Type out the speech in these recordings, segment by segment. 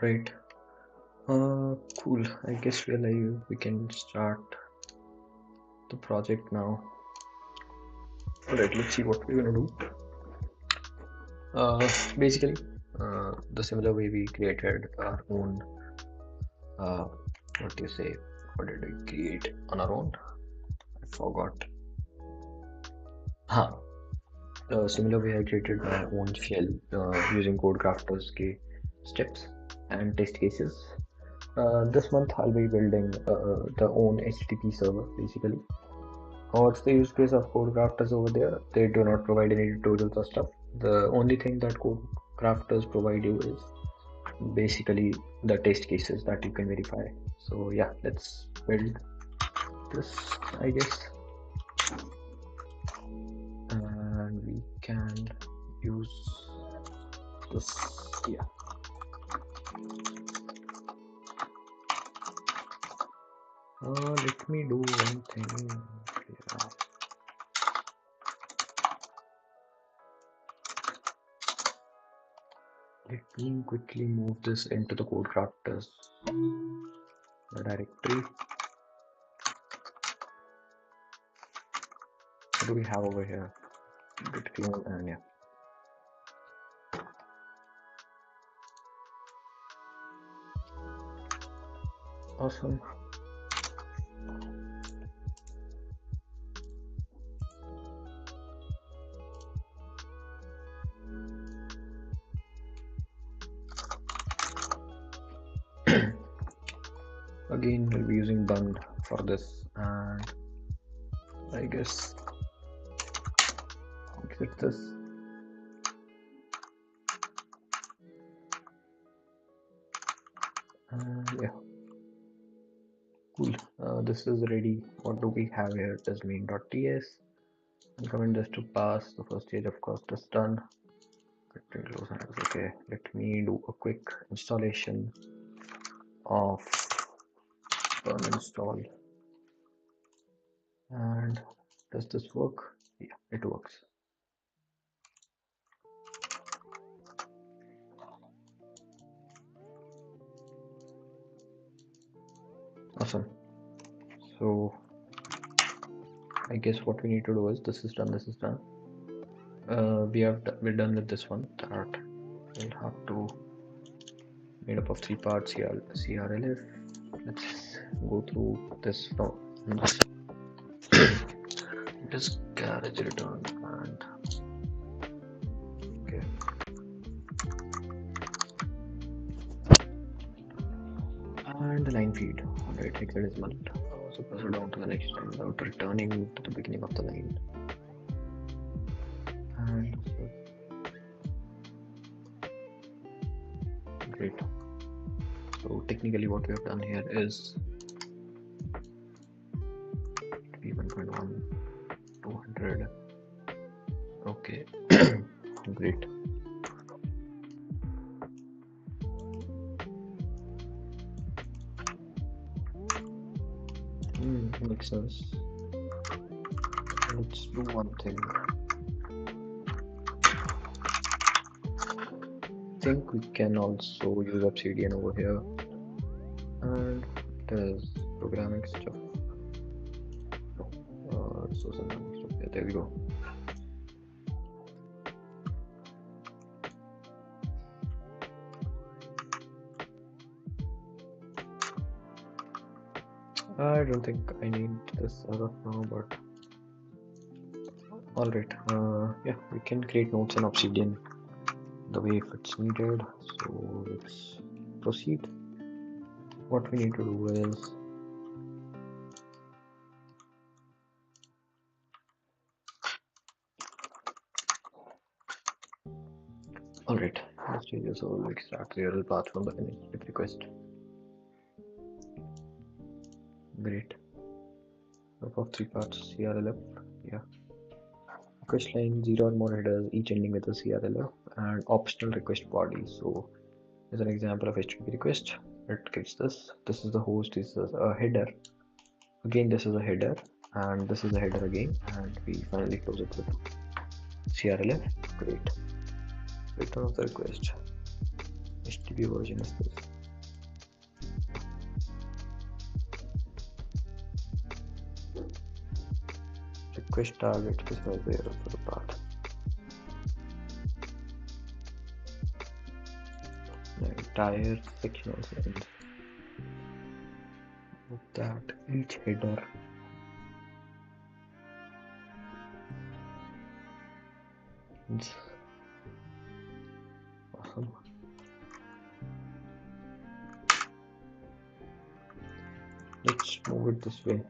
Right. Cool. I guess we're live. We can start the project now. Alright, let's see what we're gonna do. Basically, the similar way we created our own. What do you say? What did we create on our own? I forgot. Huh. Similar way I created my own shell using Codecrafters steps and test cases. This month I'll be building the own HTTP server basically. What's the use case of code crafters over there? They do not provide any tutorials or stuff. The only thing that code crafters provide you is basically the test cases that you can verify. So yeah, let's build this, I guess. And we can use this, yeah. Let me do one thing. Yeah. Let me quickly move this into the code crafters directory. What do we have over here? Git clone and yeah. Awesome. Again, we'll be using bund for this, and I guess exit this. Yeah, cool. This is ready. What do we have here? It is main.ts. And comment this to pass. The first stage, of course, is done. Okay, let me do a quick installation of perm install. And does this work? Yeah, it works. Awesome. So I guess what we need to do is this is done. We're done with this one. That we'll have to made up of 3 parts here. CRLF. Let's go through this now. It is carriage return and okay. And the line feed. Alright, hexadecimal. So pass it down to the next line without returning to the beginning of the line. And great. So technically what we have done here is v1.1 200. Okay. Great. Makes sense. Let's do one thing. I think we can also use Obsidian over here, and there's programming stuff. Resource and stuff. Yeah, there we go. I don't think I need this as of now, but alright. Yeah, we can create nodes in Obsidian the way if it's needed. So let's proceed. What we need to do is alright, let's do this. So we'll extract the URL path from the HTTP request. Great. Of 3 parts, CRLF, yeah. Request line 0 or more headers, each ending with a CRLF, and optional request body. So as an example of HTTP request, it gets this. This is the host, this is a header. Again, this is a header, and this is a header again, and we finally close it with CRLF. Great. Return of the request. HTTP version is this. request target specifies the error for the path. The entire section also ends with that. Each header ends. Awesome. Let's move it this way.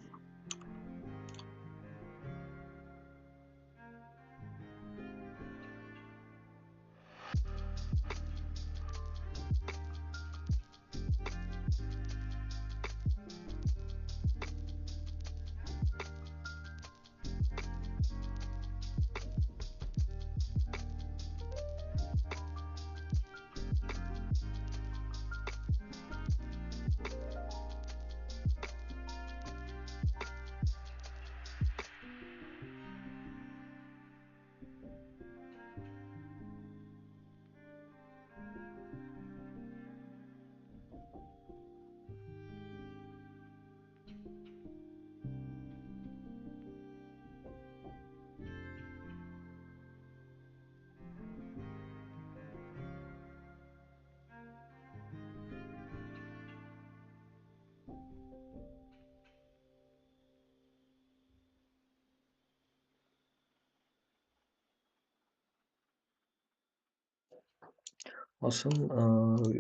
Awesome.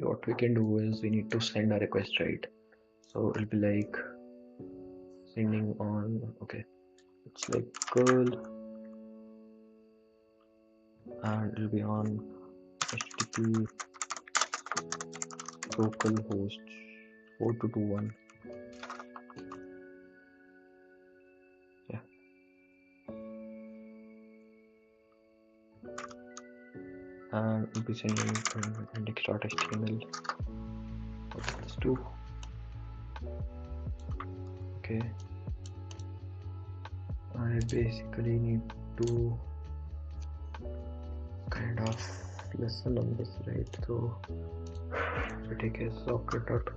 What we can do is we need to send a request, right? So it'll be like sending on. Okay, it's like curl, and it'll be on HTTP localhost 4221. Yeah. And we'll be sending index.html. What does this do? Okay. I basically need to kind of listen on this, right? So we take a socket dot.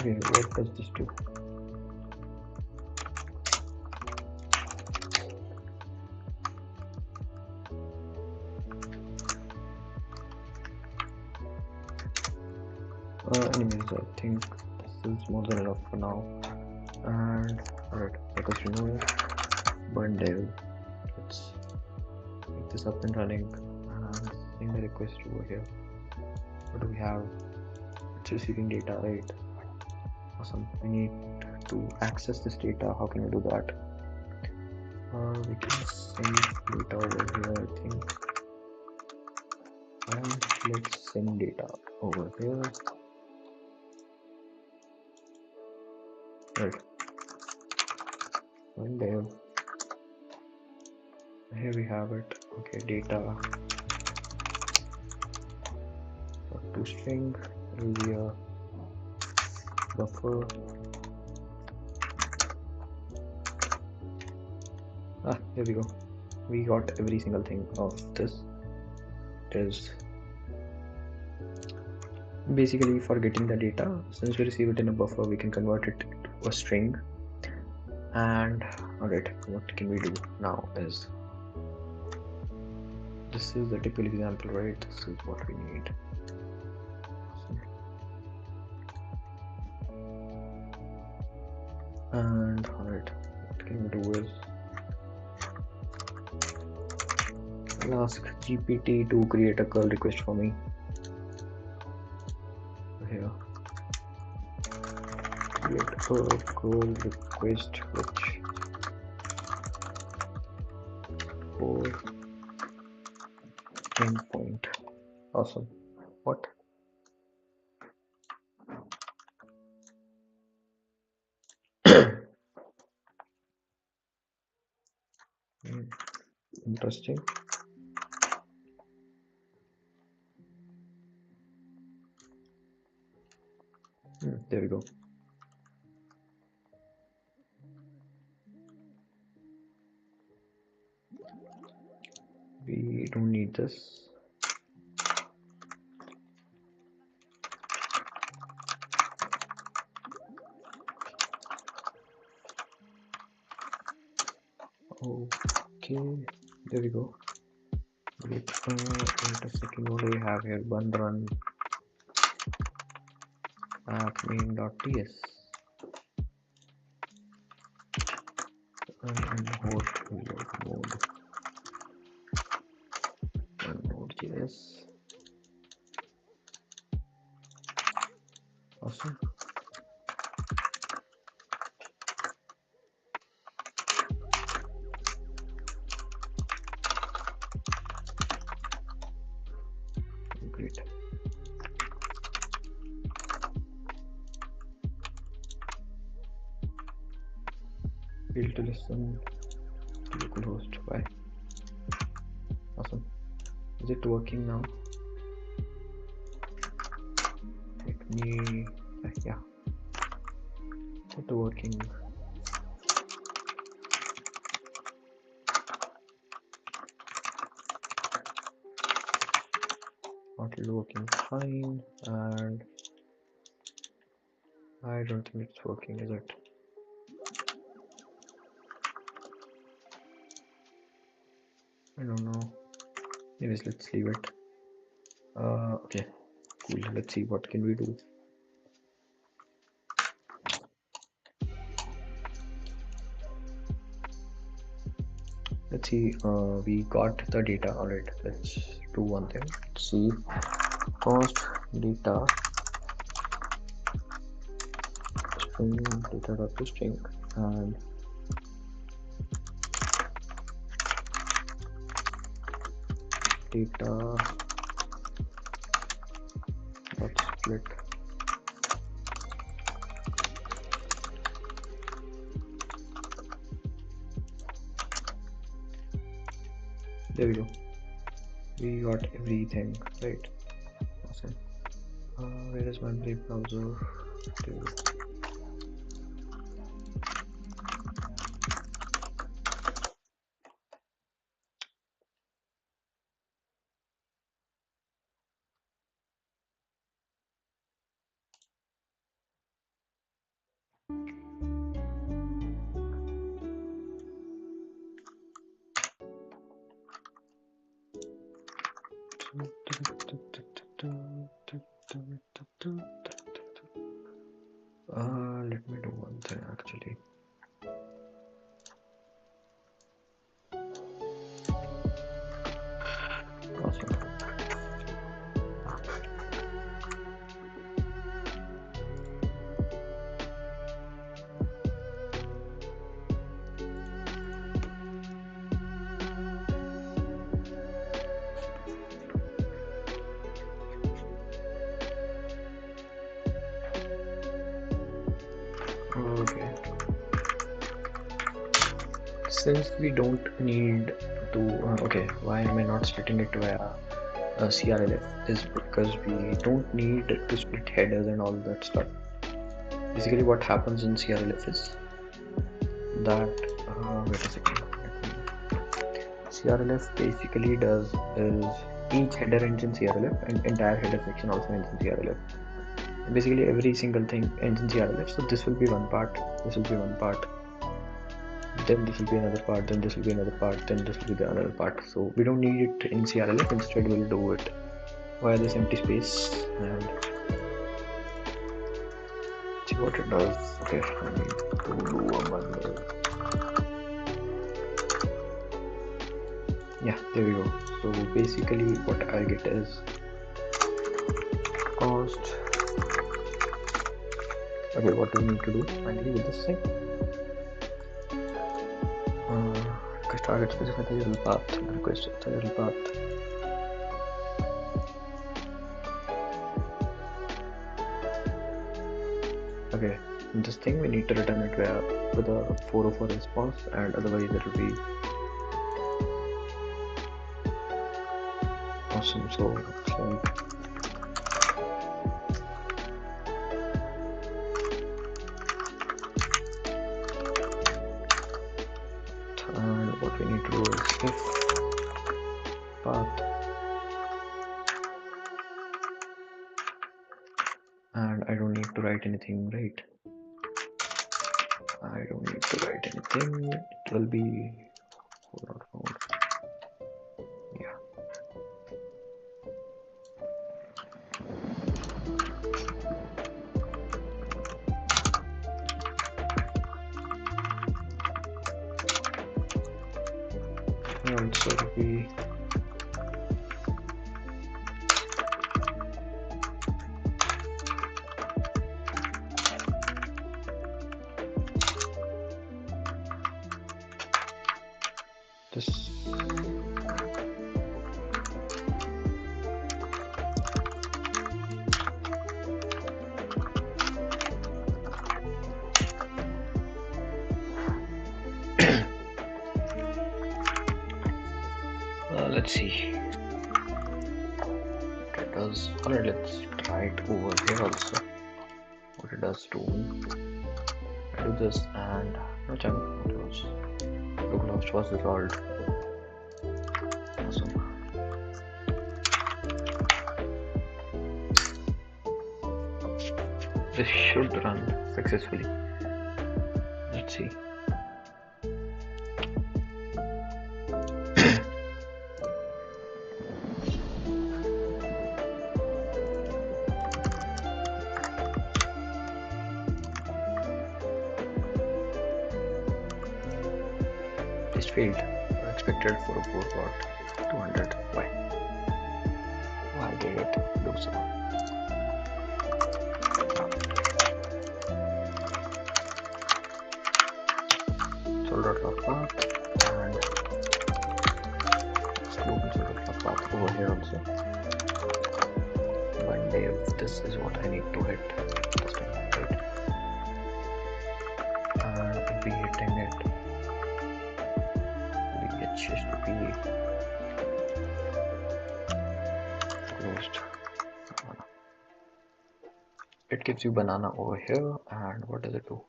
Okay, what does this do? Anyways, I think this is more than enough for now. And alright, let us remove it. Burn dev. Let's make this up and running and send the request over here. What do we have? It's receiving data, right? Awesome. We need to access this data. How can we do that? We can send data over here, I think. And let's send data over here. Right. And there. Here we have it. Okay, data. To string will be a buffer. Here we go. We got every single thing of this. It is basically for getting the data. Since we receive it in a buffer, we can convert it to a string. And alright, what can we do now is this is the typical example, right? This is what we need. And alright, what can we do is I'll ask GPT to create a curl request for me. Here, create a curl request which for endpoint. Awesome. What? Interesting. There we go. We don't need this. Okay, there we go. Wait a second. What do we have here? One run at main.ts and host reload mode and node.js. Awesome. Great. Fail to listen to localhost. Why? Awesome. Is it working now? Let me. Yeah. It's working. Not working fine, and I don't think it's working, is it? I don't know. Anyways, let's leave it. Okay, cool. Let's see what can we do. Let's see. We got the data. All right. Let's do one thing. Let's see. Cost data string data.string and data dot split. There we go. We got everything right. Awesome. Where is my Brave browser? There we go. Let me do one thing actually. Awesome. Okay. Since we don't need to, okay, why am I not splitting it via CRLF? Is because we don't need to split headers and all that stuff. Basically, what happens in CRLF is that, wait a second. CRLF basically does is each header ends in CRLF and entire header section also ends in CRLF. Basically, every single thing ends in CRLF. So this will be one part. This will be one part. Then this will be another part, then this will be another part, then this will be the another part. So we don't need it in CRLF, instead we'll do it via this empty space and see what it does. Okay, I need to do a bundle. Yeah, there we go. So basically what I get is cost. Okay, what do we need to do finally with this thing? Target specify the URL path, request the URL path. Okay, in this thing we need to return it with a 404 response, and otherwise it will be awesome. So it's like and what we need to do is if path, and I don't need to write anything, right? I don't need to write anything. It will be not found. Yeah. Also we this let's see what it does. Alright, let's try it over here also. What it does to do this, and no chunk was local host was resolved. Awesome. This should run successfully. Let's see. Test failed. Expected for a 4 plot 200. Why? Why did it do so? Solder.path and open solder.path over here also. One day this is what I need to hit this time, right? And if we hitting it, we get just to be closed. It gives you banana over here, and what does it do?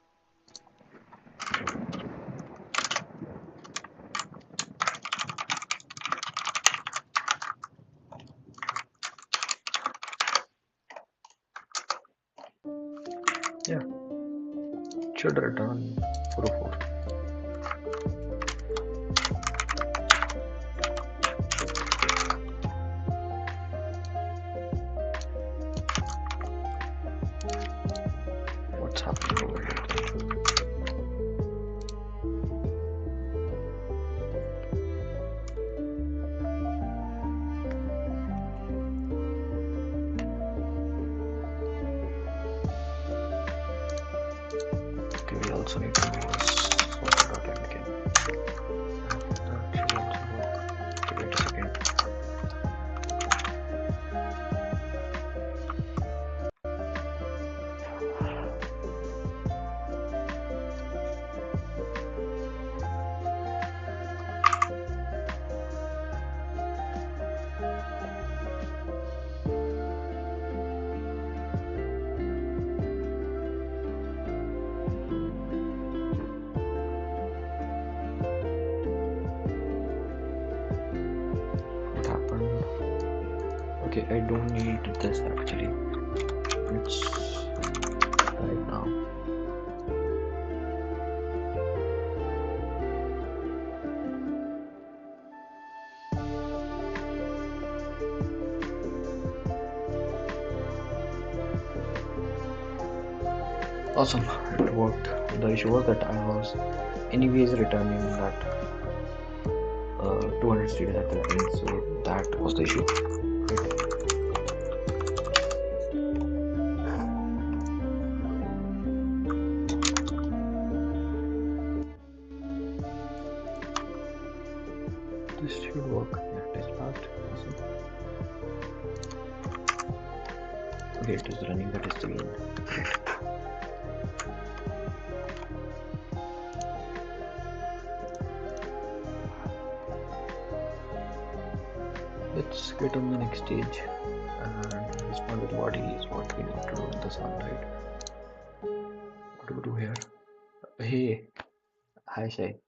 Yeah, it should return 404. What's happening over here? Okay, we also need to use solder.end again. That should also work. Okay, wait a second. What happened? Okay, I don't need this actually. It's right now. Awesome, it worked. The issue was that I was anyways returning that 200 status at the end, so that was the issue. This should work. Yeah, test passed. Awesome. Okay, it is running the test again. Great. Let's get on the next stage and respond with body is what we need to do in this one, right? What do we do here? Hey, hi Shay.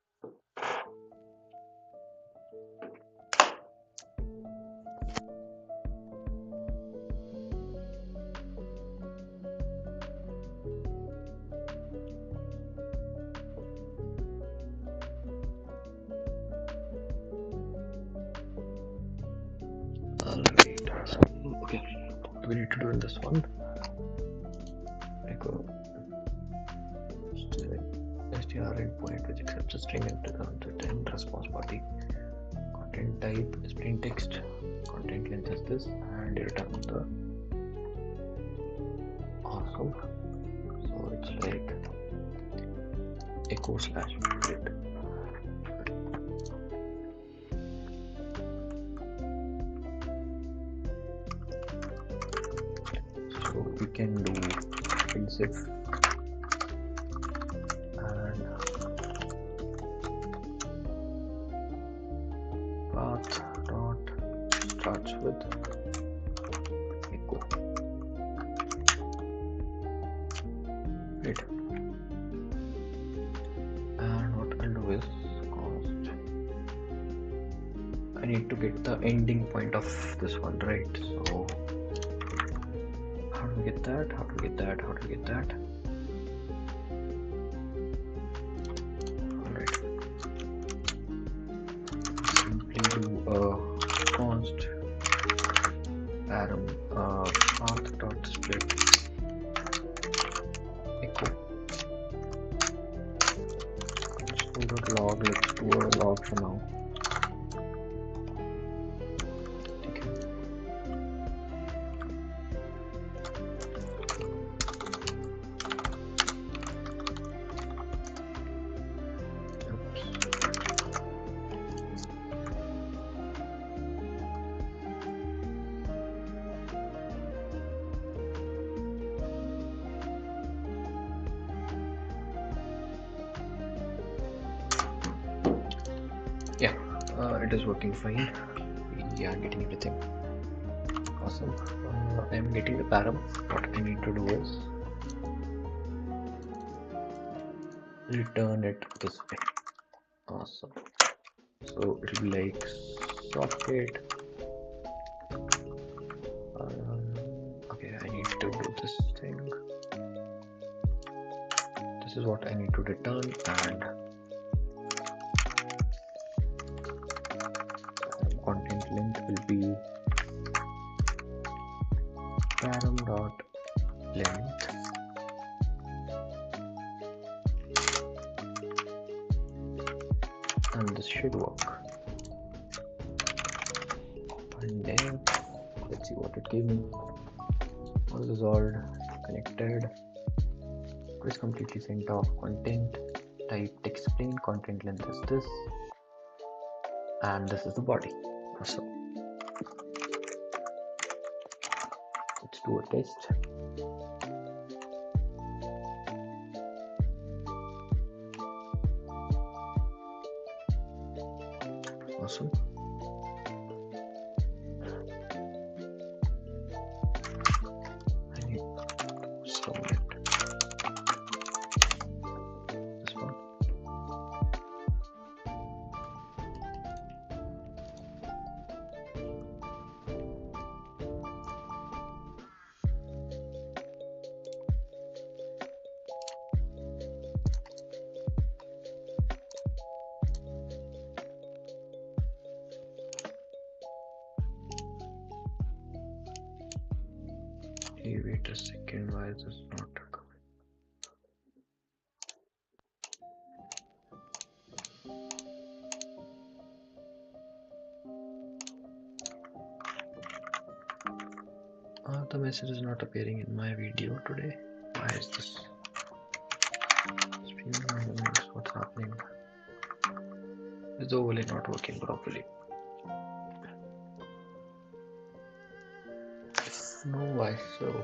we need to do in this one, echo str endpoint which accepts a string and the response body. Content type is plain text, content length is this, and return the awesome. So it's like echo slash print. So we can do exif and path dot starts with echo. Great. And what I'll do is const. I need to get the ending point of this one, right? So how do we get that? How do we get that? How do we get that? Alright. Simply do a const param path dot split echo. Log, let's do a log for now. Okay. Yeah, it is working fine. We are getting everything. Awesome. I am getting the param. What I need to do is return it this way. Awesome. So it will be like socket. Okay, I need to do this thing. This is what I need to return, and content length will be param dot length and this should work. And then let's see what it gave me. All resolved, connected. It's completely sent off. Content type text plain, content length is this, and this is the body. So let's do a test. Awesome. I need to submit this one. Hey, wait a second, why is this not coming? The message is not appearing in my video today. Why is this? What's happening? Is the overlay not working properly? No, why so?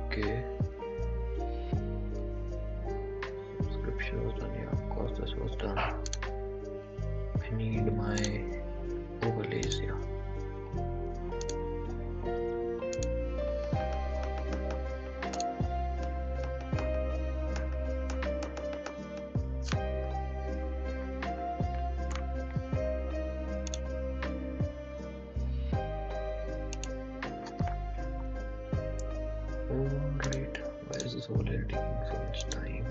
Okay. Subscription was done, yeah, of course this was done. I need my overlays, yeah. Alright, why is this overlay taking so much time?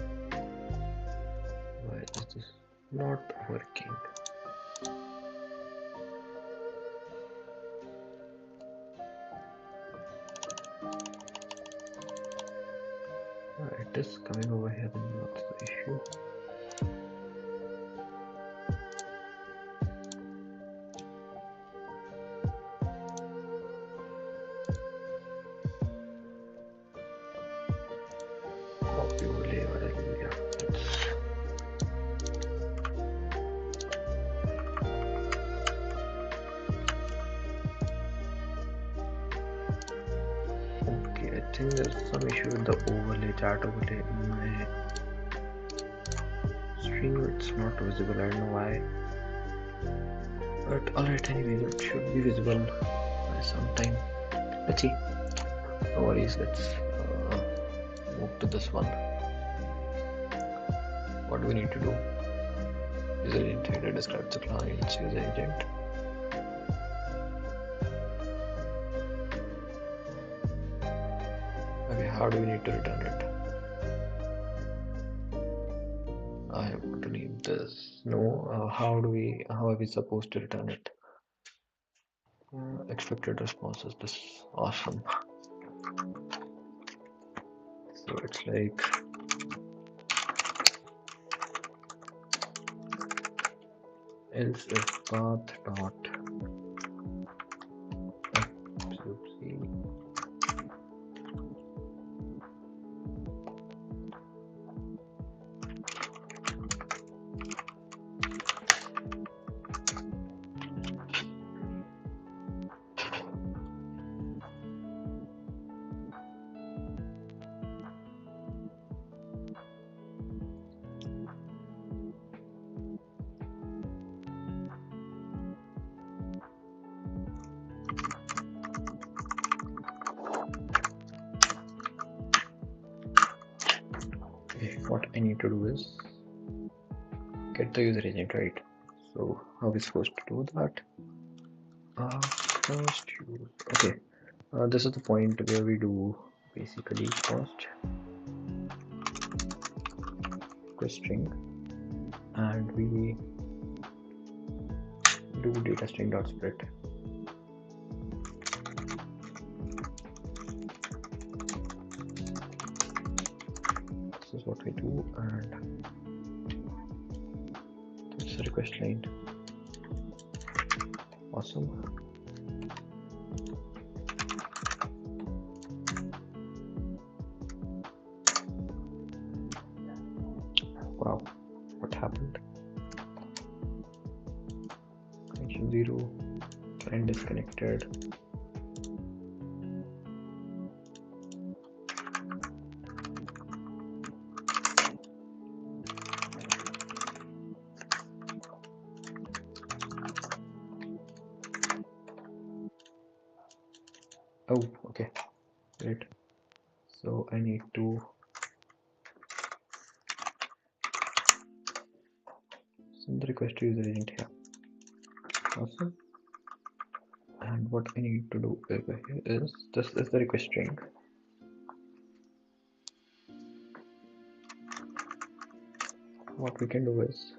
not working. It is coming over here, then what's the issue? Copy overlay, whatever, yeah. Okay, I think there's some issue with the overlay, chat overlay in my stream. It's not visible, I don't know why. But alright, anyway, it should be visible by some time. Let's see. No worries, let's move to this one. What do we need to do? User agent header describes the client's user agent. Okay, how do we need to return it? I want to leave this. No, how are we supposed to return it? Expected responses. This is awesome. So it's like else if path dot what I need to do is get the user agent, right? So how are we supposed to do that? First use. Okay, this is the point where we do basically first request string, and we do data string dot split. This is what we do, and this is the request line. Awesome. Wow, what happened? Connection 0, client disconnected. Oh, okay, great. So I need to send the request to user agent here. Awesome. And what I need to do over here is this is the request string. What we can do is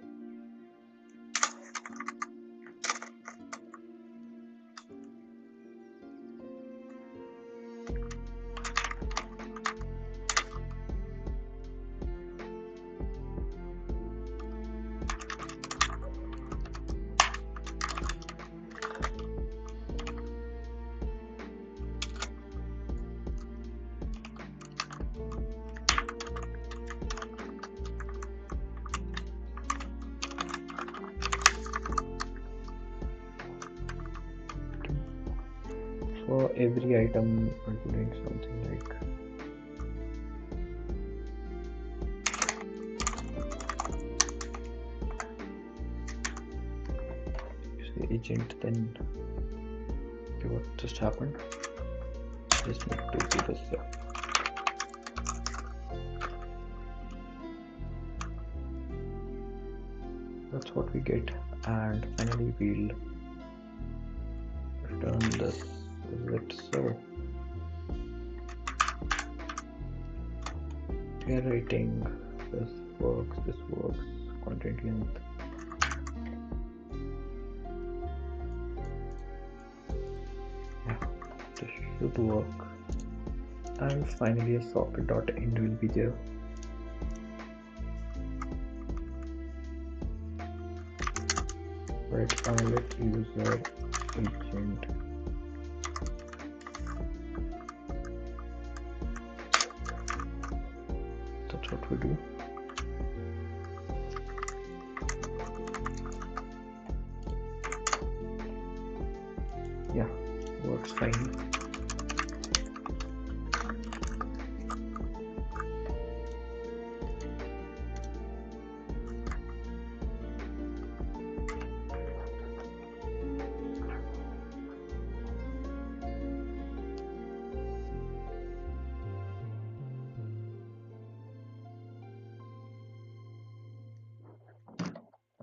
for every item I'll be doing something like say agent, then okay, what just happened? Just need to do this here. That's what we get, and finally we'll return this. Is it so? We are writing this works, content length. you to work. And finally a socket.end will be there. Right, let user agent. That's what we do. Yeah, works fine.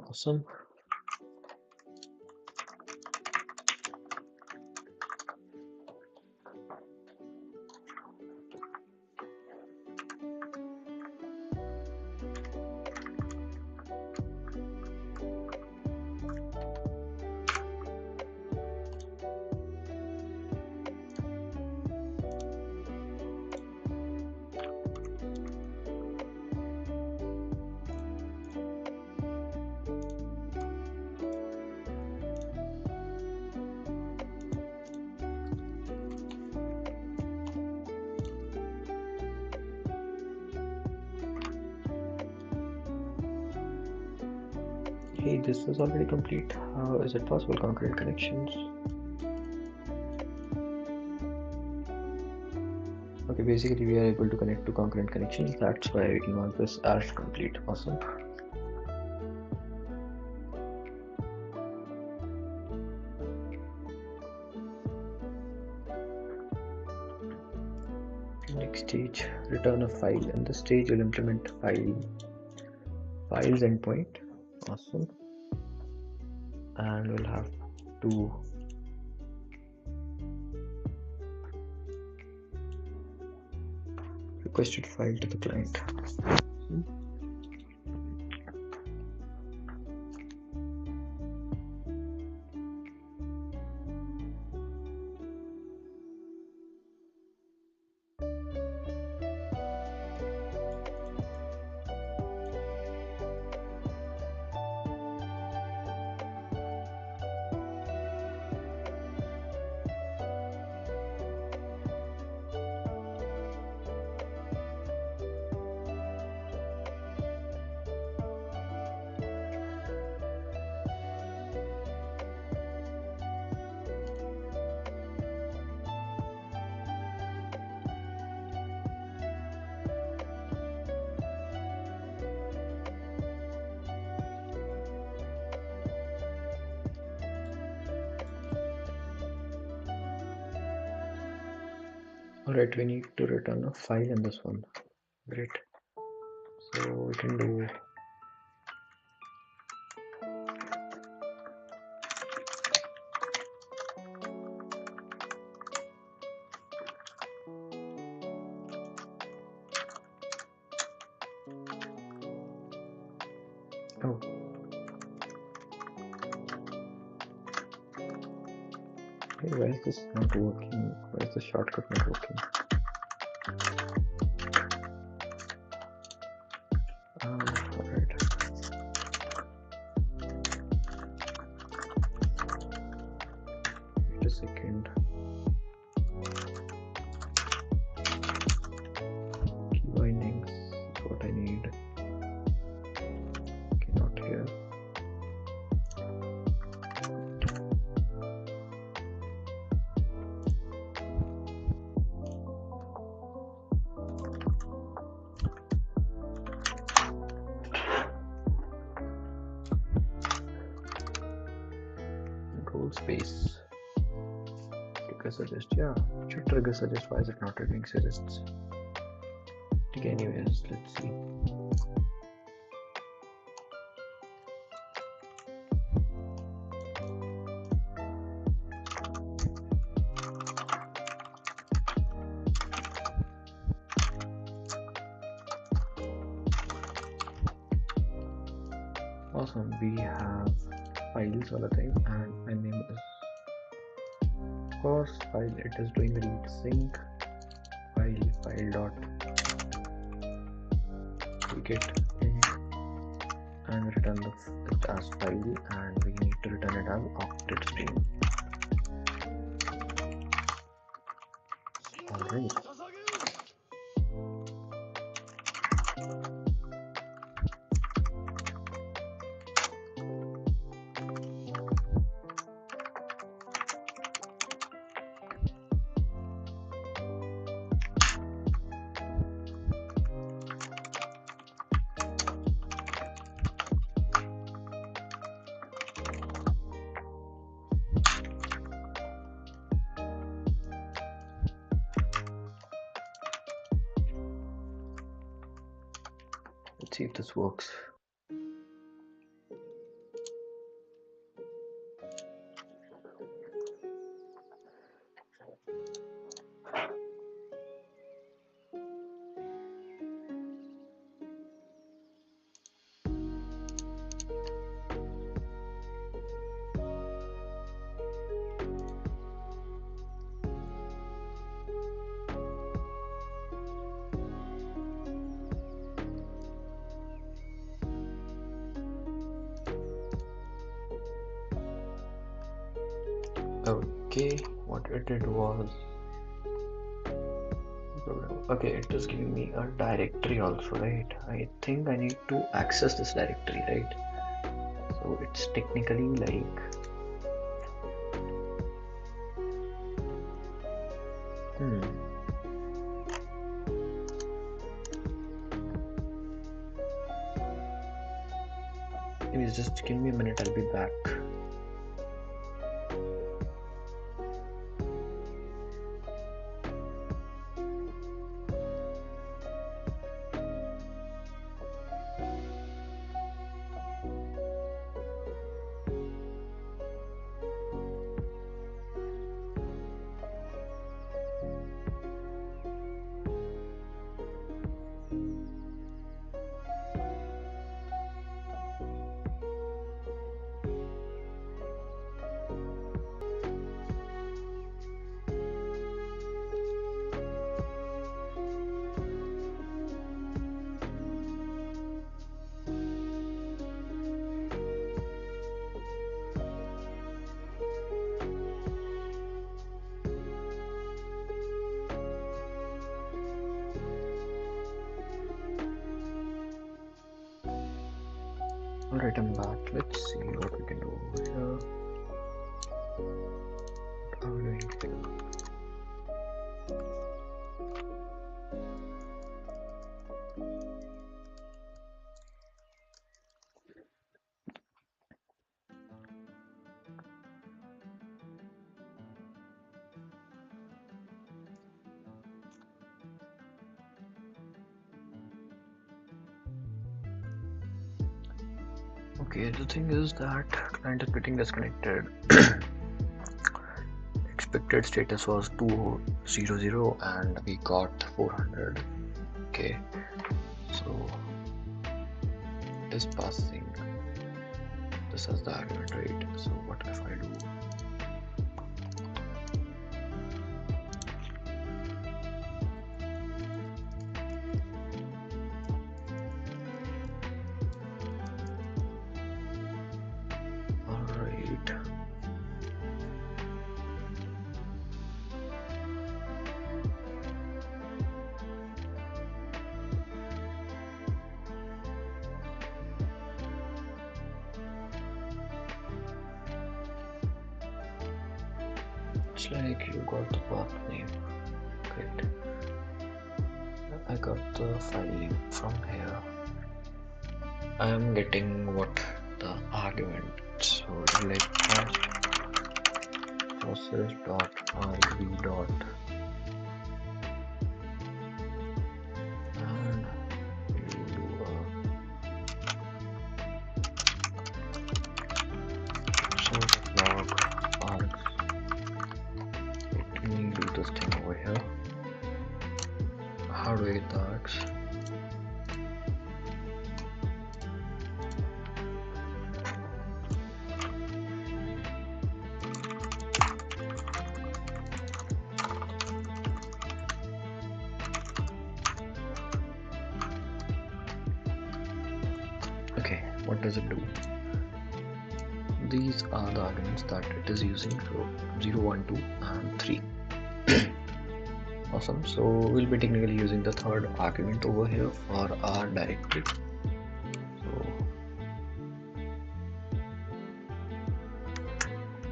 Awesome. Hey, this is already complete. How is it possible? Concurrent connections. Okay, basically we are able to connect to concurrent connections. That's why we mark this as complete. Awesome. Next stage, return a file. In this stage, you'll implement files endpoint. Awesome. And we'll have to requested file to the client. Alright, we need to return a file in this one. Great. So we can do oh. Hey, why is this not working? Why is the shortcut not working? Alright. Wait a second. Key bindings is what I need. Okay, not here. Control space. Trigger suggest. Yeah, should trigger suggest. Why is it not triggering suggests? Okay, anyways, let's see. Awesome, we have files all the time, and my name is course, while it is doing read sync, file dot get int and return it as file, and we need to return it as octet string. Alright. Let's see if this works. Okay, what it did was, okay, it is giving me a directory also, right? I think I need to access this directory, right? So it's technically like, maybe just give me a minute, I'll be back. Alright, I'm back. Let's see what we can do over here. Okay, the thing is that client is getting disconnected. Expected status was 200 and we got 400. Okay, so it is passing this as the argument, right? So what if I do? It's like you got the path name. Great. I got the file name from here. I am getting what the argument. So like process dot argv dot and we'll do a source log args. Let me do this thing over here. How do I get the args? does it do? These are the arguments that it is using, so 0, 1, 2 and 3. Awesome. So we'll be technically using the third argument over here for our directory. So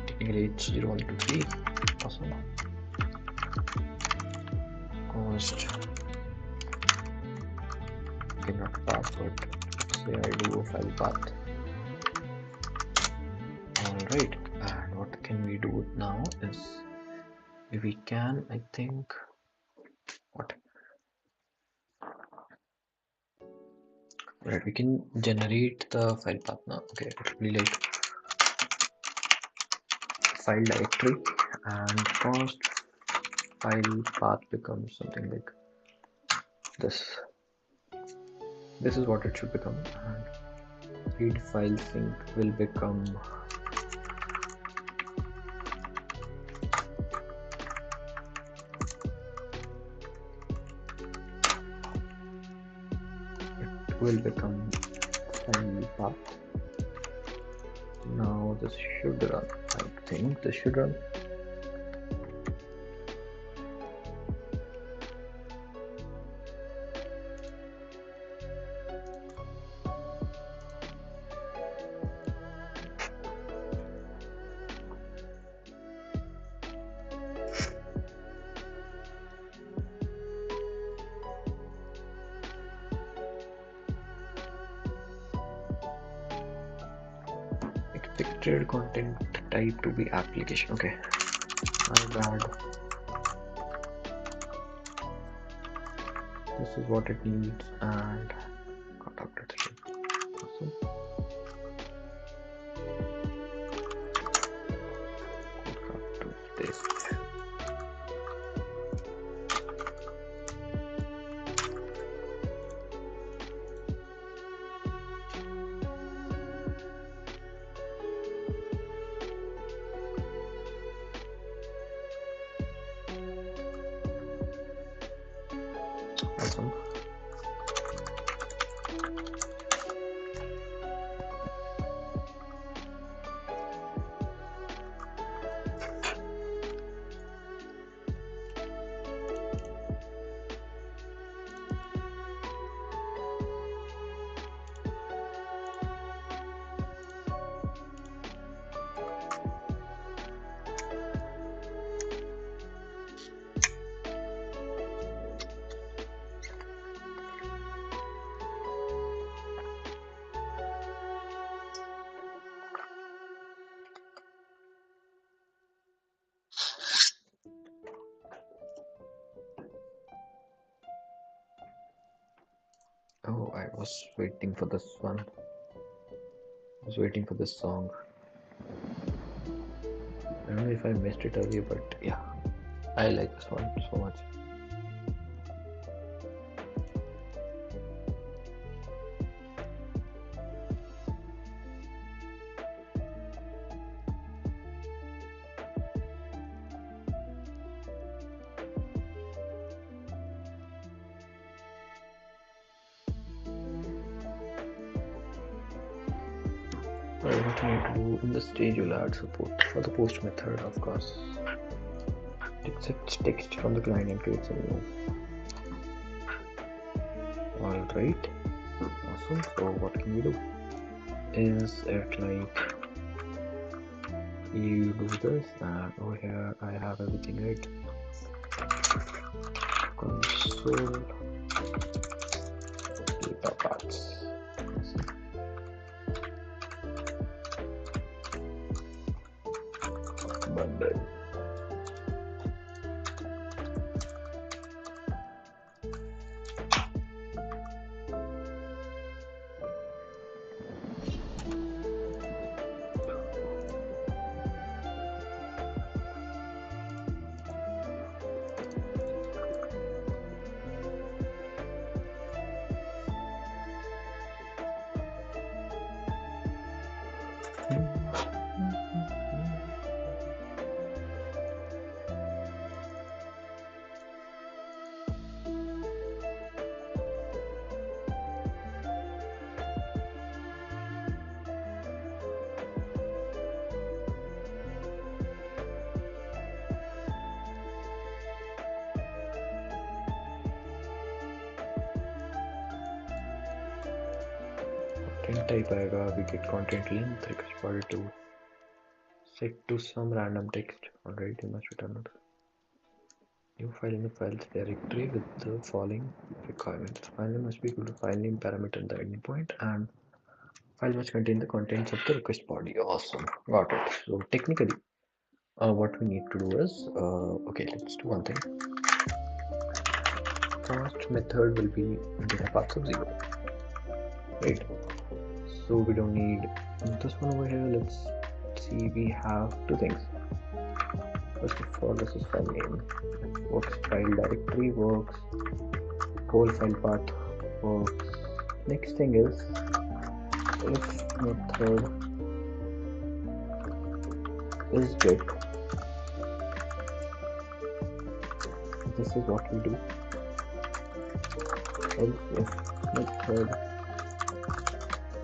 technically it's 0, 1, 2, 3. Awesome. Const, okay, not path, but let's say I do a file path. Alright, and what can we do now is we can, I think, what? Right, we can generate the file path now. Okay, it will be like file directory, and const file path becomes something like this. This is what it should become, and read file sync will become file path. Now this should run. I think this should run. Expected content type to be application. Okay, my bad. This is what it needs, and got after 3. Awesome. Paste. Awesome. Oh, I was waiting for this one. I was waiting for this song. I don't know if I missed it earlier, but yeah, I like this one so much. What you need to do in the stage, you'll add support for the post method, of course. It accepts text from the client and creates a new. Alright, awesome. So what can we do? Is it like you do this, and over here I have everything right. Console data paths. Bundle. content type आएगा, we get content length request body to set to some random text. Alright, you must return it. New file in the files directory with the following requirements. File name must be equal to file name parameter in the endpoint, and file must contain the contents of the request body. Awesome, got it. So technically, what we need to do is, okay, let's do one thing. First method will be data path of 0, right? So we don't need this one over here. Let's see, we have two things. First of all, this is file name works, file directory works, whole file path works. Next thing is, if method is get, this is what we do. Else if method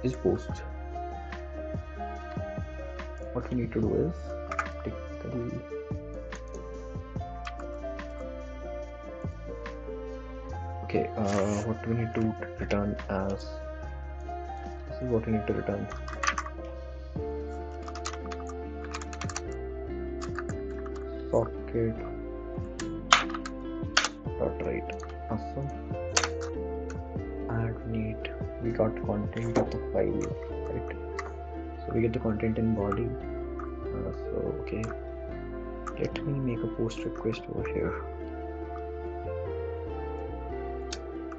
is post, what we need to do is technically okay, what we need to return as, this is what we need to return. Socket dot write. Awesome. And we got content of the file, right? So we get the content in body. So okay, let me make a post request over here.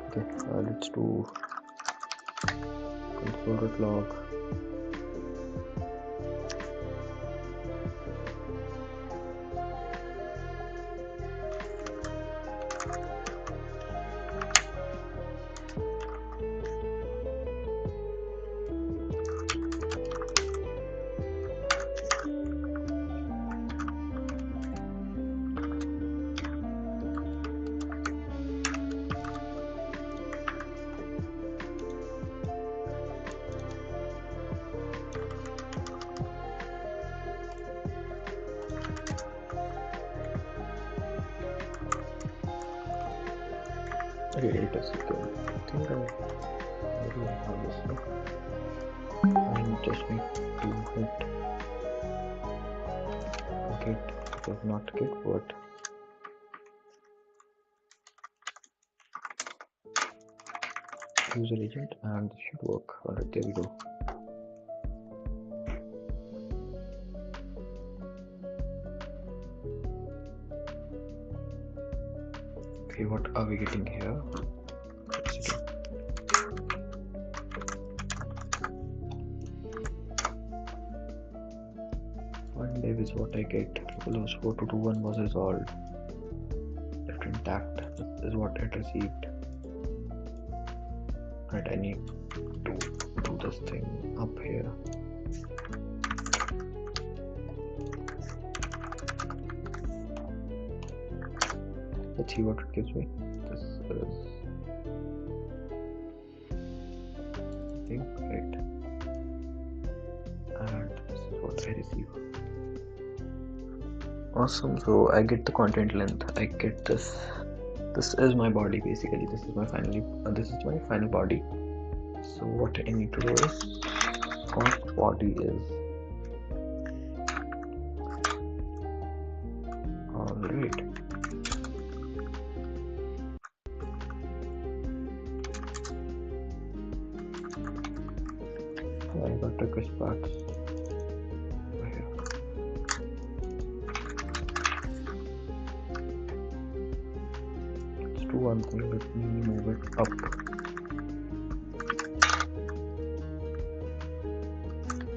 Okay, let's do console.log. Okay, it is secure. I think I already have this now. I just need to hit get, it is not get, but user agent, and this should work. Alright, there we go. Okay, what are we getting here? One dev is what I get. Localhost 4221 was resolved. Left intact. This is what it received. Right, I need to do this thing up here. Let's see what it gives me. This is thing, right? And this is what I receive. Awesome. So I get the content length. I get this. This is my body basically. This is my final body. So what I need to do is const body is alright. I got request paths over here. Let's do one thing. Let me move it up.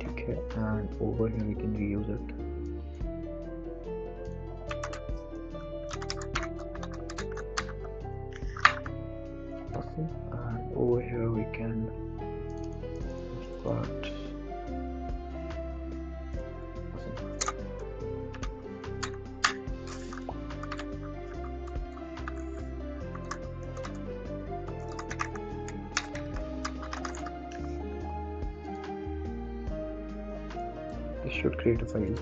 Okay, and over here we can reuse it. Awesome. And over here we can start. This should create a file.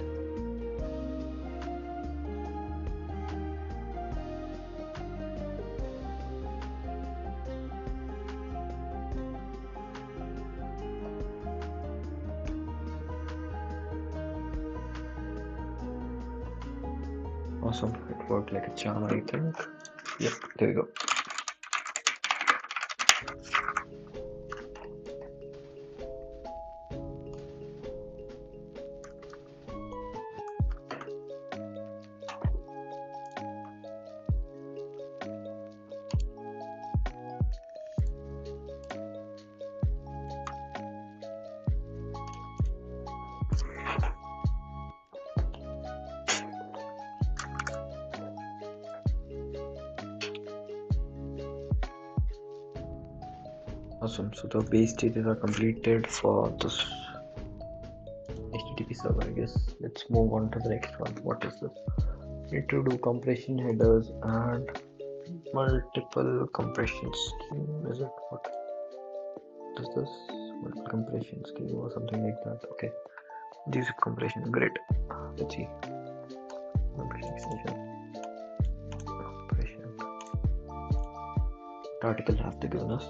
Awesome, it worked like a charm, I think. Yep, there we go. Awesome, so the base stages are completed for this HTTP server, I guess. Let's move on to the next one. What is this? Need to do compression headers and multiple compression scheme. Is it what is this? Multiple compression scheme or something like that. Okay. These compression, great. Let's see. Compression extension. Compression. The article have they given us.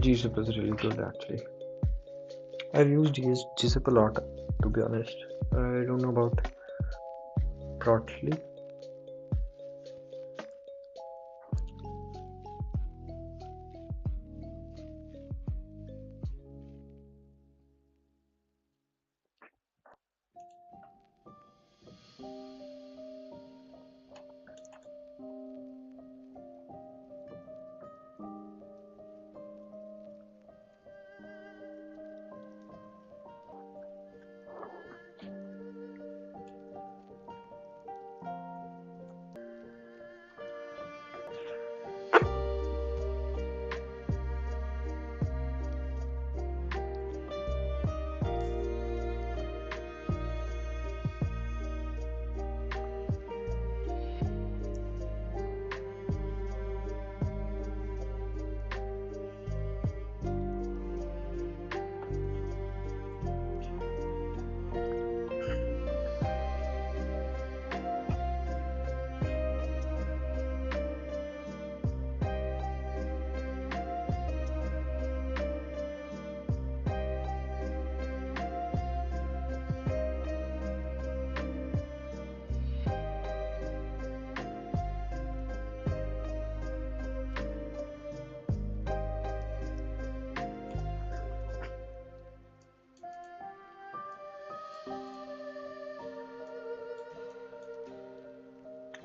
GZIP is really good actually. I've used GZIP a lot, to be honest. I don't know about Protly.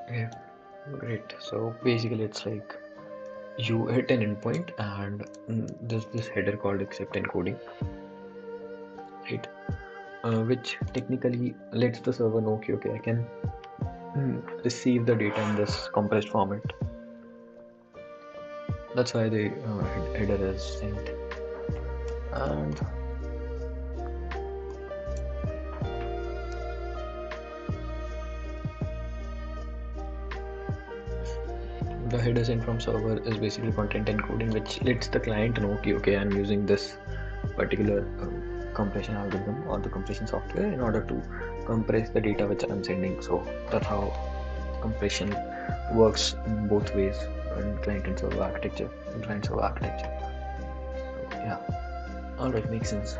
Okay, great. So basically, it's like you hit an endpoint and there's this header called accept encoding, right? Which technically lets the server know, okay, I can receive the data in this compressed format. That's why the header is sent. And the header sent from server is basically content encoding, which lets the client know, okay, I'm using this particular compression algorithm or the compression software in order to compress the data which I'm sending. So that's how compression works in both ways in client and server architecture. So yeah, all right, makes sense.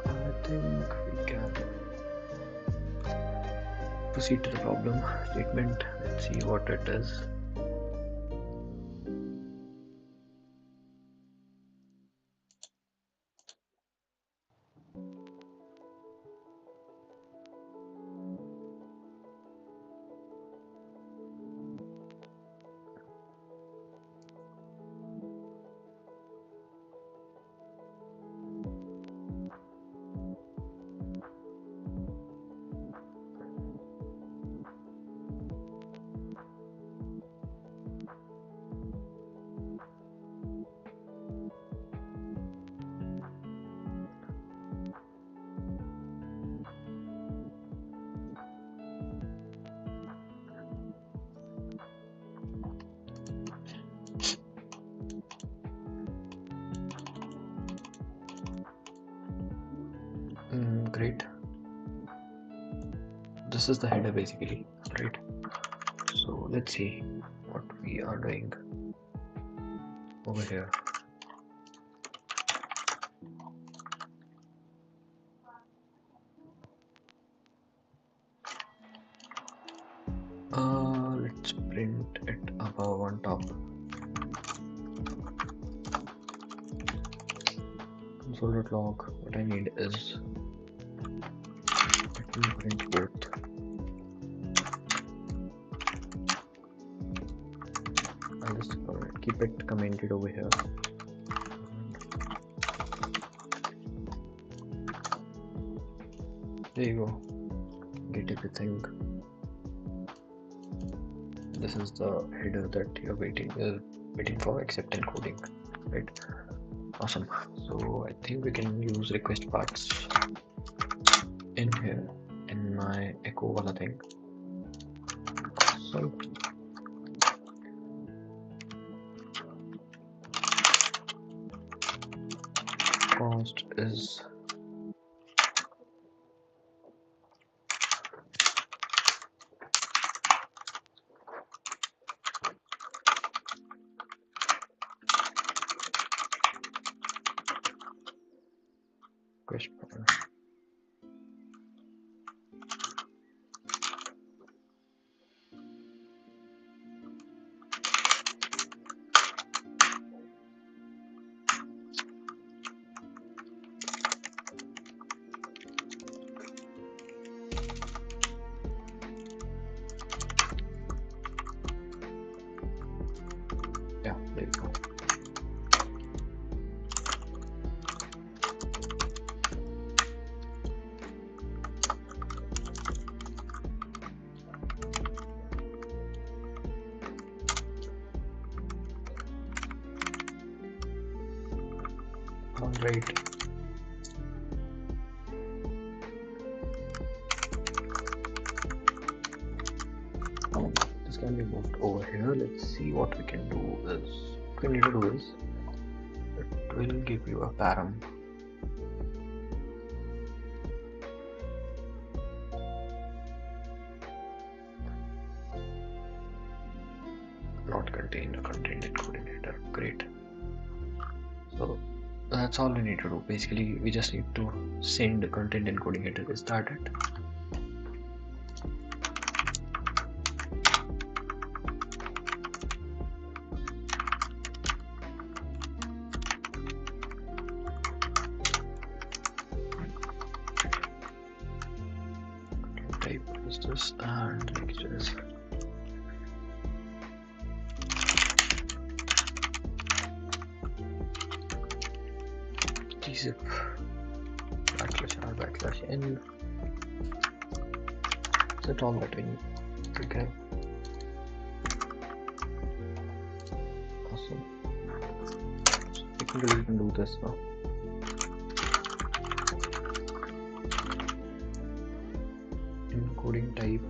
I think we can proceed to the problem statement. Let's see what it is. Right, this is the header basically, right? So let's see what we are doing over here. Let's print it above on top. Console.log. What I need is, let me print both. I'll just keep it commented over here. There you go. Get everything. This is the header that you're waiting for, except encoding, right? Awesome. So I think we can use request parts in here in my echo wala thing. So cost is request part. Yeah, there you go. All right. This can be moved over here. Let's see what we can do is, what we need to do is, it will give you a param. Not contain a contained encoding header. Great. So that's all we need to do. Basically, we just need to send the content encoding header. Is that it? Type is this and next is gzip /r/n. That's all that we need. Okay. Awesome. So technically we can do this now. Encoding type.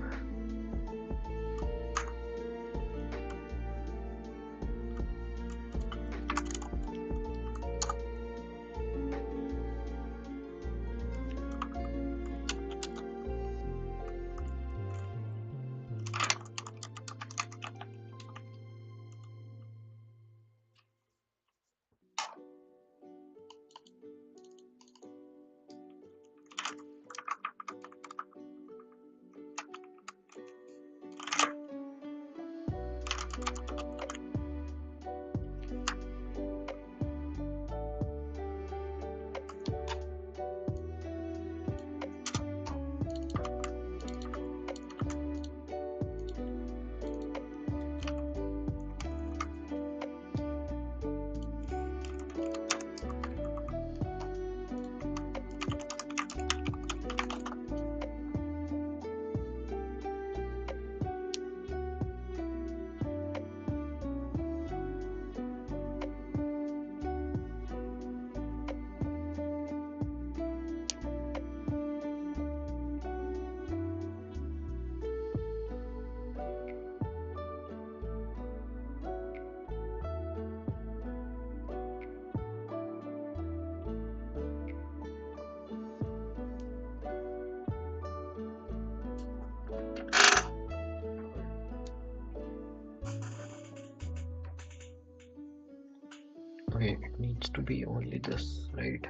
Okay, it needs to be only this, right?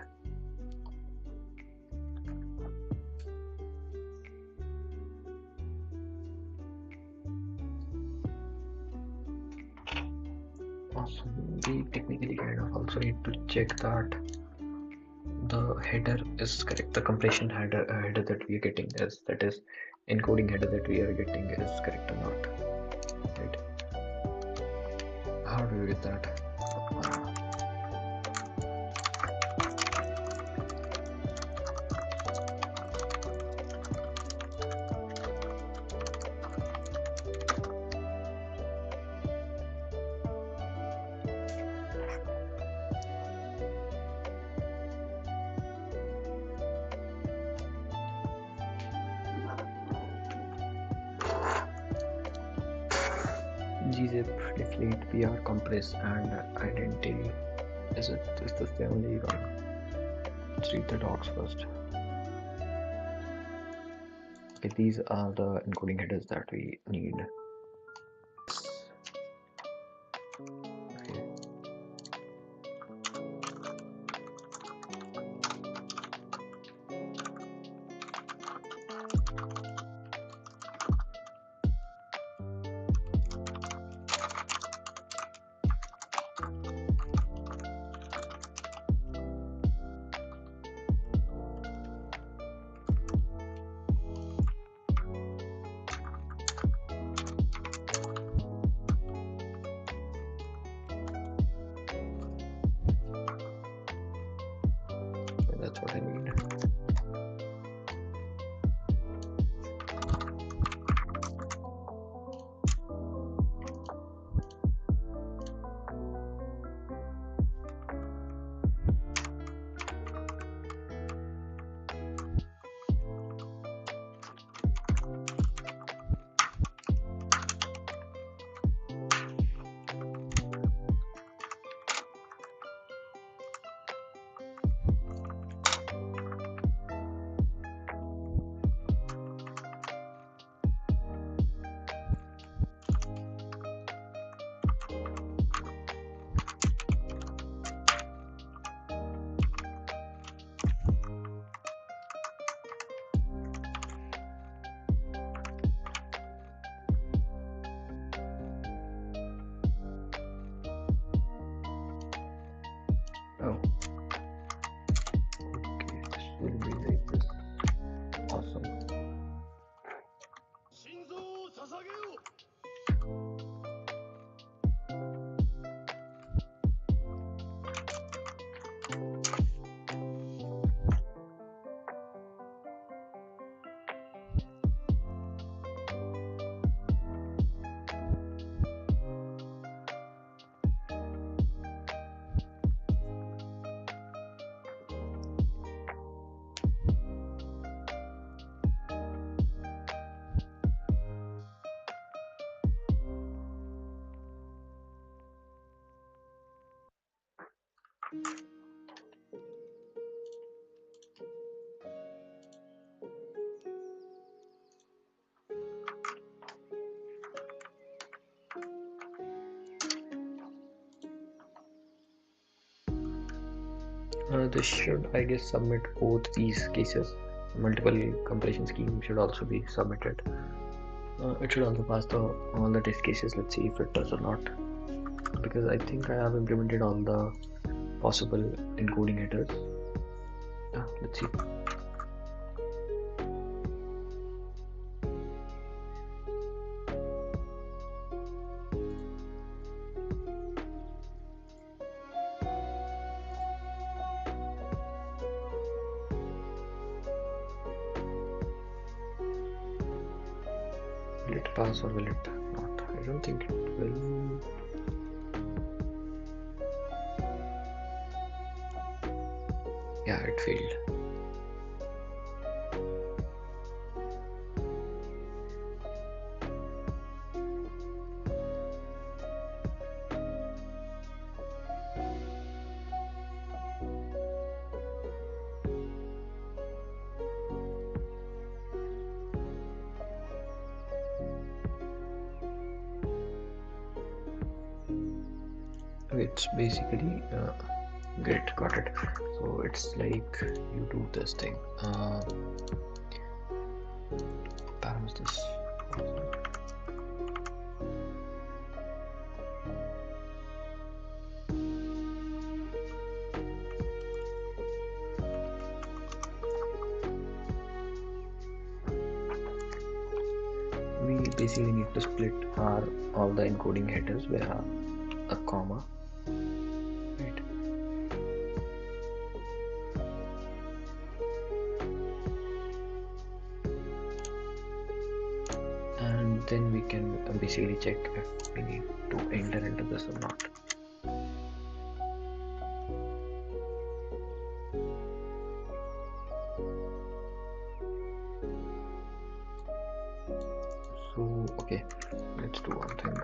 Awesome. We technically kind of also need to check that the header is correct. The compression header that we are getting is, that is, encoding header that we are getting is correct or not. Right? How do we get that? gzip deflate pr compress and identity. Is this the only one? Let's read the docs first. Okay, these are the encoding headers that we need. Okay. That's what I need. Oh, okay, this will be like this. Awesome. This should, I guess, submit both these cases. Multiple compression scheme should also be submitted. It should also pass all the test cases. Let's see if it does or not. Because I think I have implemented all the possible encoding headers. Let's see. Will it pass or will it not? I don't think it will. Yeah, it failed. It's basically great, got it. So it's like you do this thing. Balance this. We basically need to split our all the encoding headers via a comma, right? And then we can basically check if we need to enter into this or not. So okay, let's do one thing.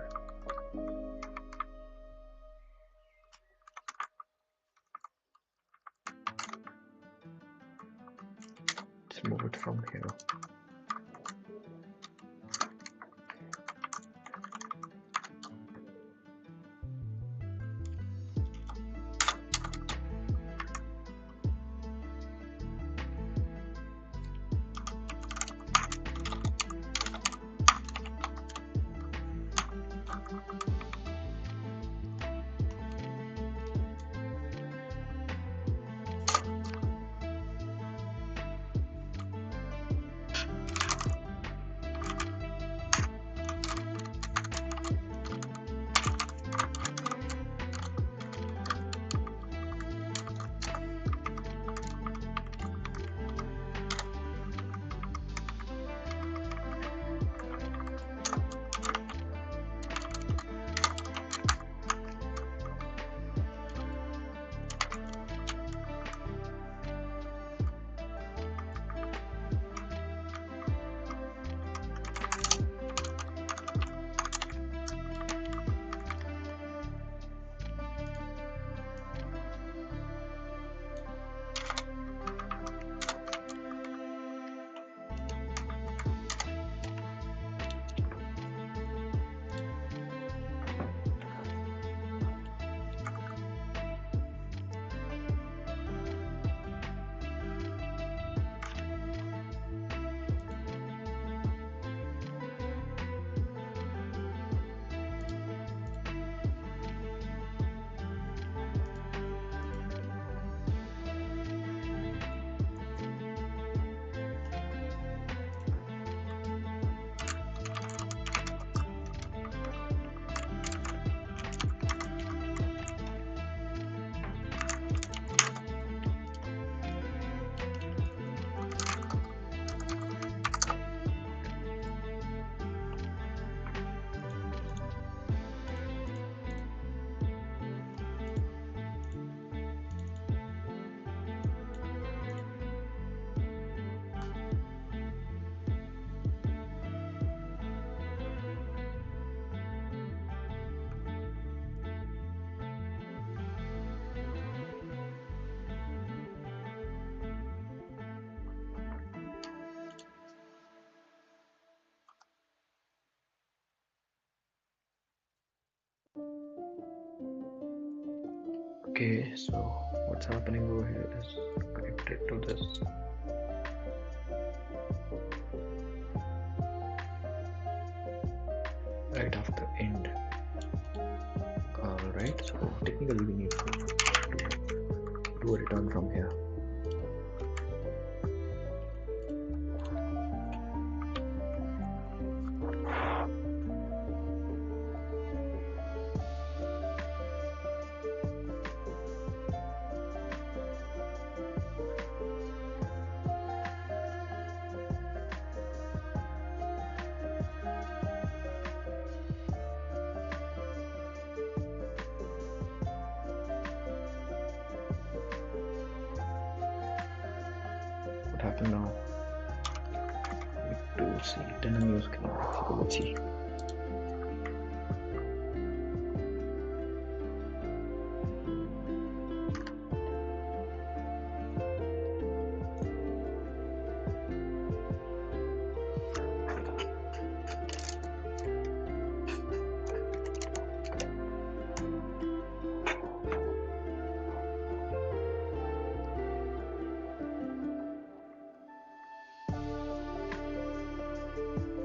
Let's move it from here. Okay, so what's happening over here is connected to this. Right after end. Alright, so technically we need to do a return from here. What happened now? Need to see it in a new screen. So let's see.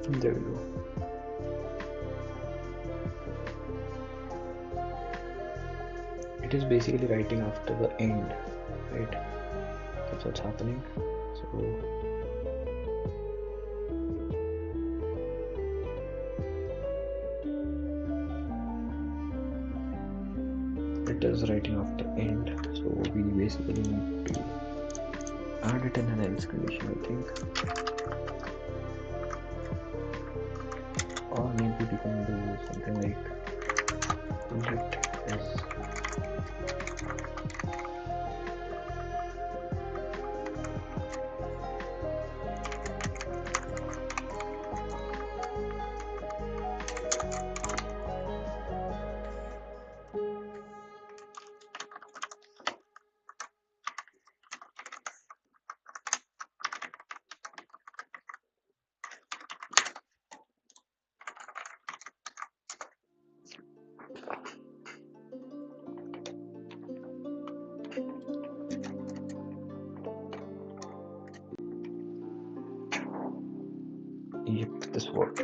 There we go. It is basically writing after the end, right? That's what's happening. So it is writing after end. So we basically need to add it in an else condition, I think. Or maybe we can do something like let is yep, this worked.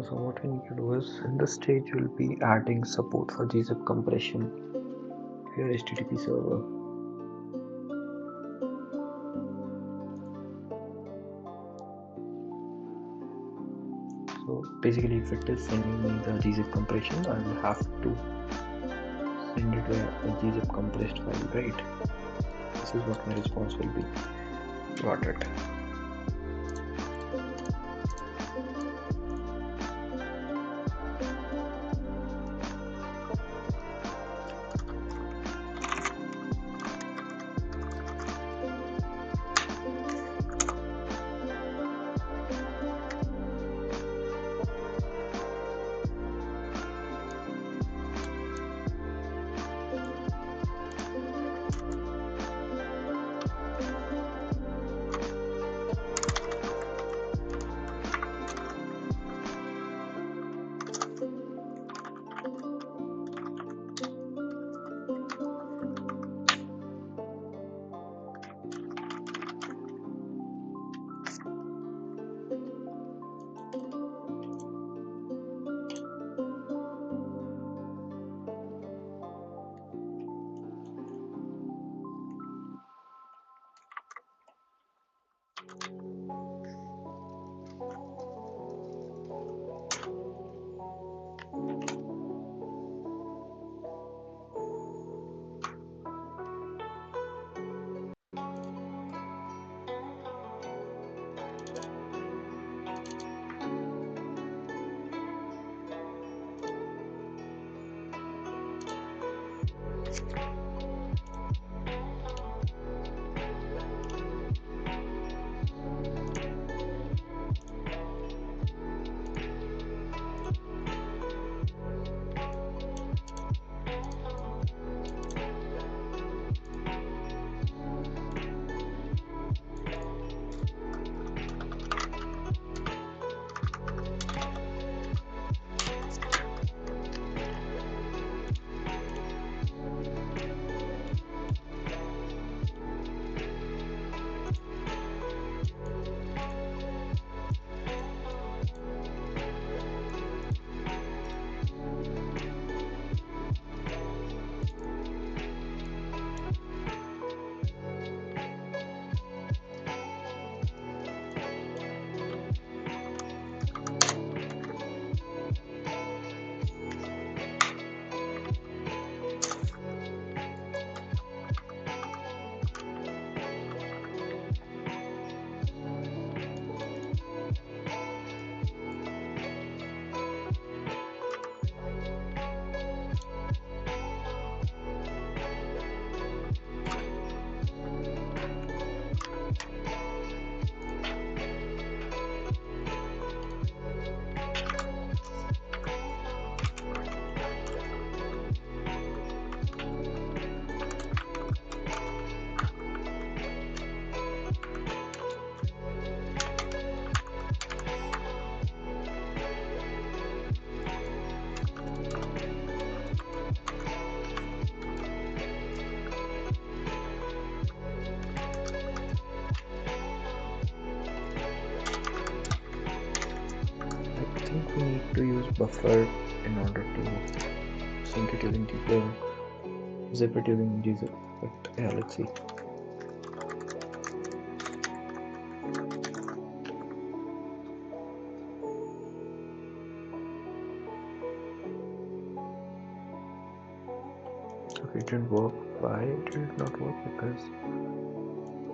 So what we need to do is in this stage we'll be adding support for gzip compression to your HTTP server. So basically if it is sending me the gzip compression, I will have to send it a gzip compressed file, right? This is what my response will be. Got it. buffer in order to sync it using zip it using gzip. But yeah, let's see. Okay, it didn't work. Why did it not work? Because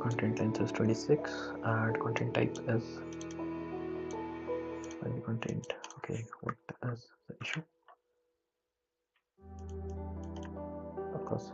content length is 26 and content type is file content. Okay, what is the issue? Of course.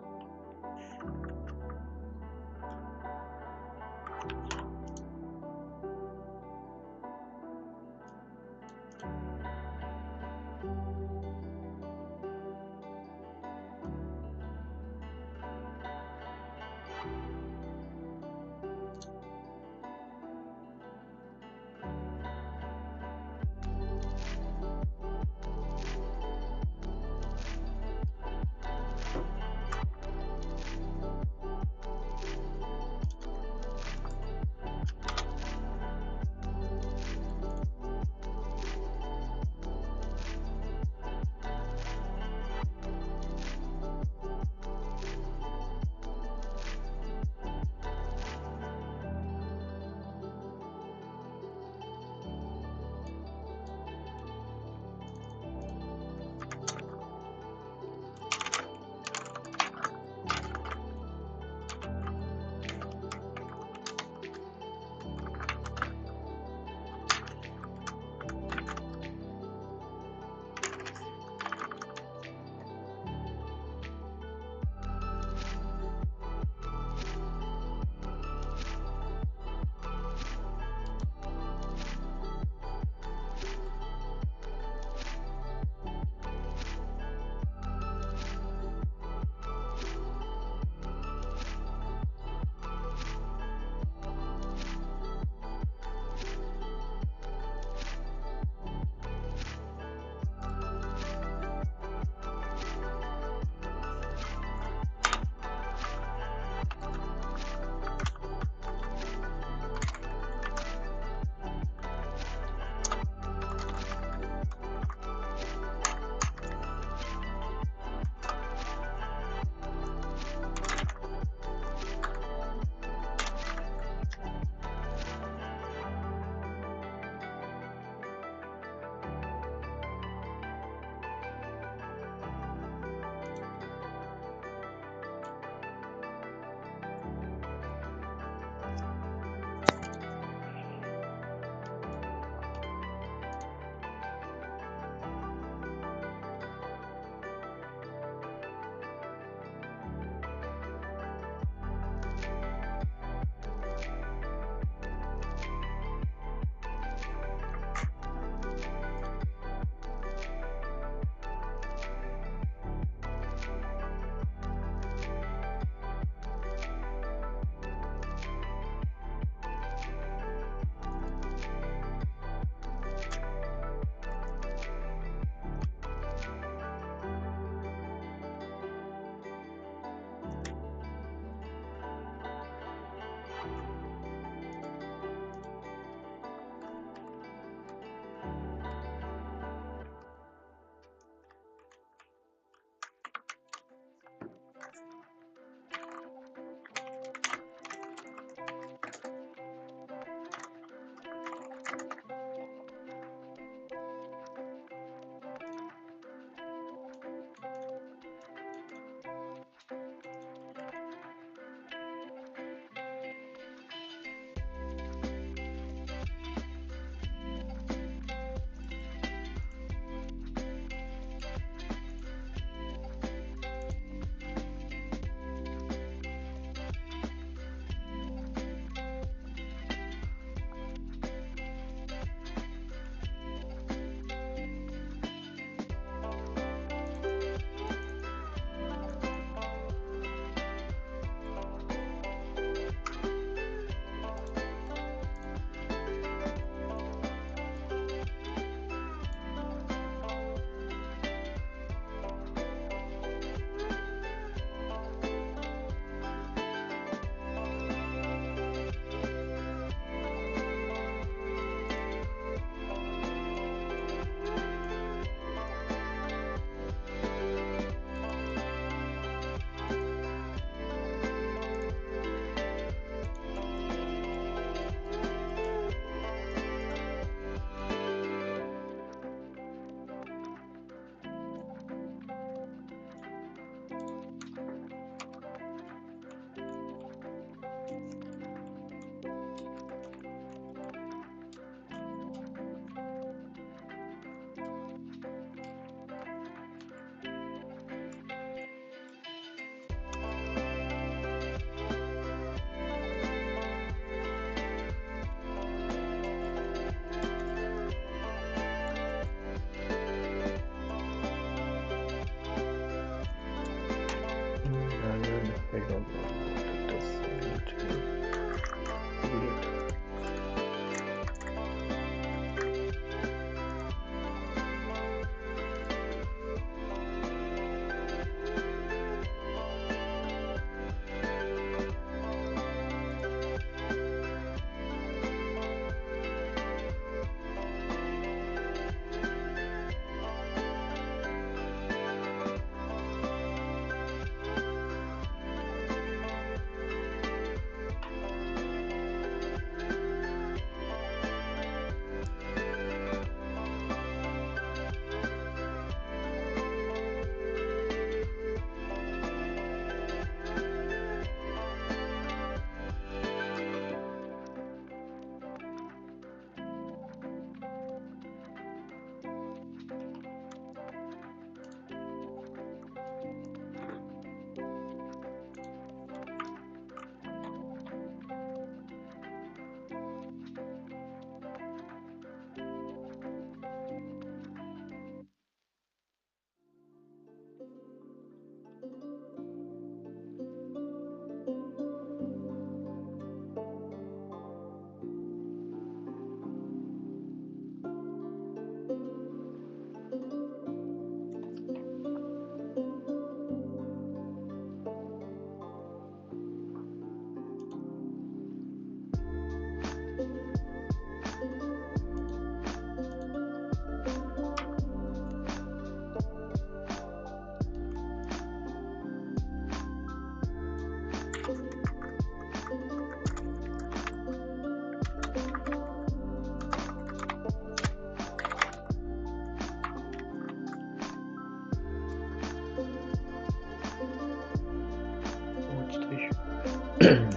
What's the issue?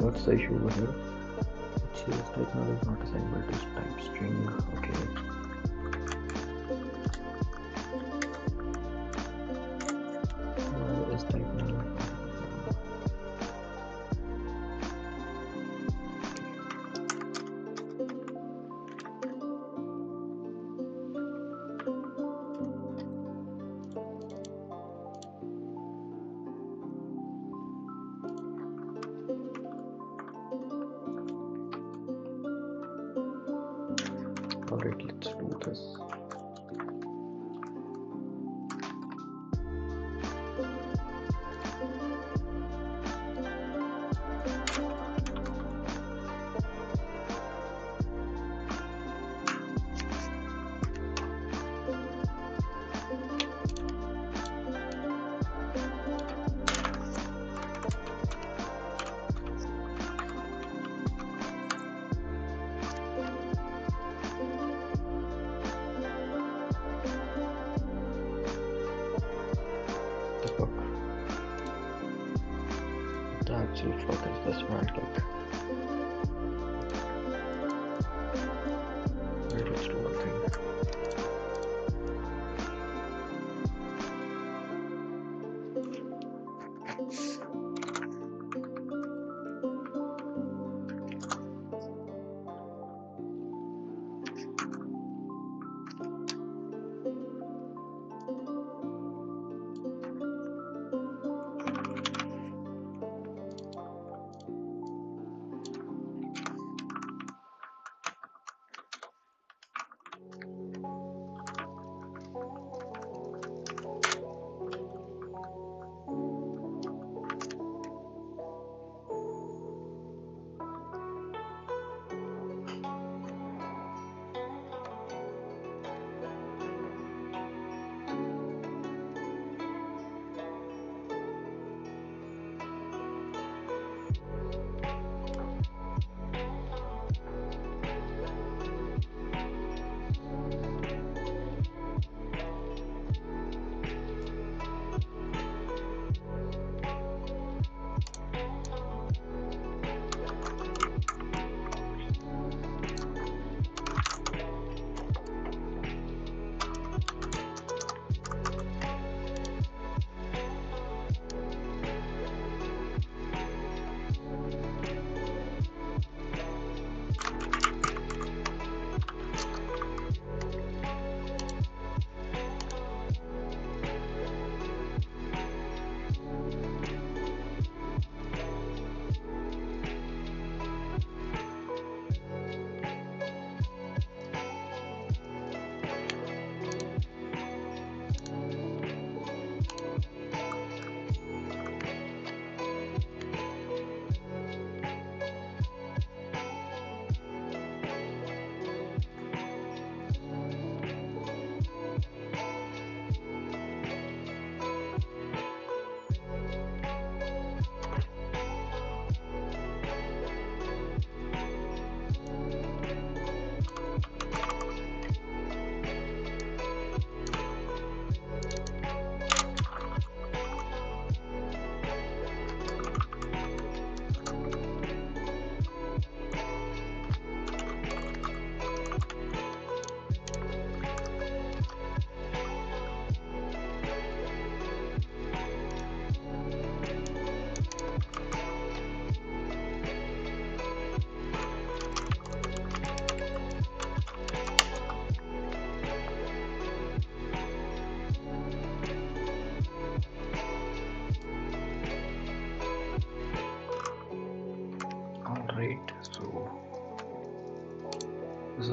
What's the issue over here? It says type null is not assignable to type string. Okay. Why is type null? Alright, let's do this. Debug. The actual fuck is this semantic? Wait, let's do one thing.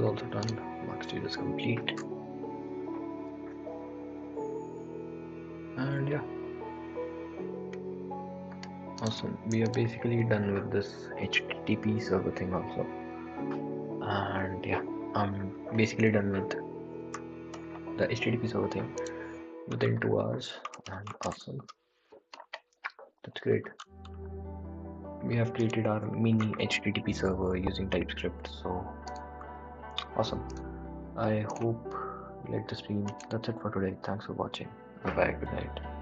also done. Mark stage is complete. And yeah, awesome. We are basically done with this HTTP server thing also. And yeah, I'm basically done with the HTTP server thing within 2 hours. And awesome. That's great. We have created our mini HTTP server using TypeScript. So awesome. I hope you like the stream. That's it for today. Thanks for watching. Bye bye. Good night.